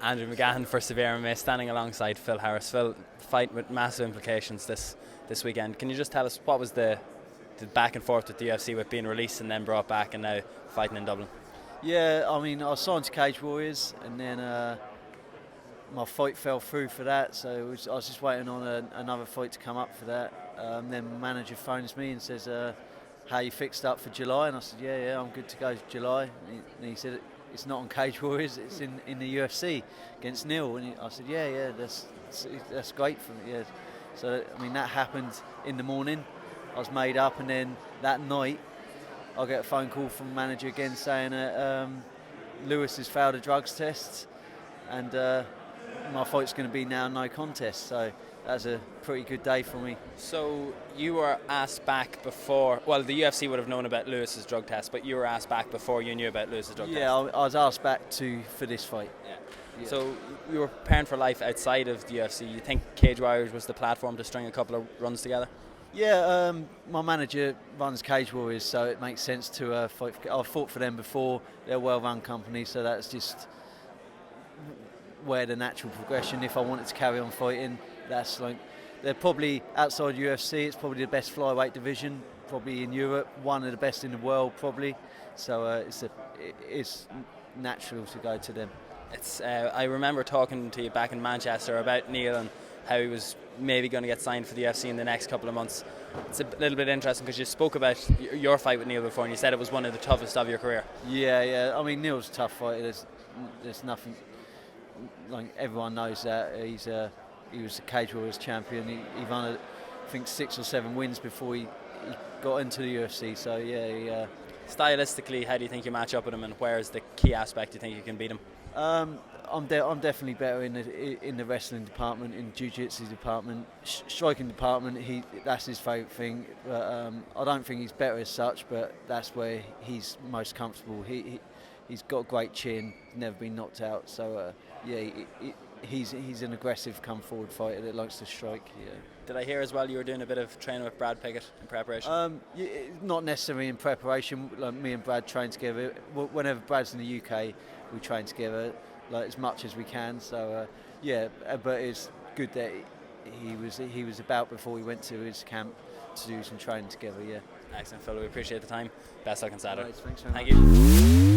Andrew McGahan for SevereMMA, standing alongside Phil Harris. Phil, fight with massive implications this weekend. Can you just tell us what was the back and forth with the UFC, with being released and then brought back and now fighting in Dublin? Yeah, I mean, I signed to Cage Warriors, and then my fight fell through for that, so I was just waiting on another fight to come up for that. Then my manager phones me and says, how you fixed up for July? And I said, yeah, I'm good to go for July. And he said, it's not on Cage Warriors, it's in the UFC against Neil. And I said, yeah, that's great for me. Yeah. So, I mean, that happened in the morning. I was made up, and then that night I get a phone call from the manager again saying that Lewis has failed a drugs test, and my fight's going to be now no contest. So that's a pretty good day for me. So you were asked back before, well, the UFC would have known about Lewis's drug test, but you were asked back before you knew about Lewis's drug test. Yeah, I was asked back for this fight. Yeah. So you were preparing for life outside of the UFC. You think Cage Warriors was the platform to string a couple of runs together? Yeah, my manager runs Cage Warriors, so it makes sense to fight. I've fought for them before. They're a well-run company, so that's just where the natural progression. If I wanted to carry on fighting, that's like, they're probably outside UFC. It's probably the best flyweight division, probably in Europe, one of the best in the world, probably. So it's natural to go to them. I remember talking to you back in Manchester about Neil and how he was maybe going to get signed for the UFC in the next couple of months. It's a little bit interesting because you spoke about your fight with Neil before, and you said it was one of the toughest of your career. Yeah. I mean, Neil's a tough fighter. There's nothing, like, everyone knows that. He was a Cage Warriors champion. He won, I think, 6 or 7 wins before he got into the UFC. So yeah. Stylistically, how do you think you match up with him, and where is the key aspect you think you can beat him? I'm definitely better in the wrestling department, in jiu-jitsu department, striking department. That's his favourite thing. But I don't think he's better as such, but that's where he's most comfortable. He's got a great chin, never been knocked out. So he's an aggressive, come forward fighter that likes to strike. Yeah. Did I hear as well you were doing a bit of training with Brad Pickett in preparation? Not necessarily in preparation. Like, me and Brad train together. Whenever Brad's in the UK, we train together, like, as much as we can. So but it's good that he was about before we went to his camp to do some training together. Yeah. Excellent, Phil. We appreciate the time. Best luck on Saturday. Right, thanks very much. Thank you.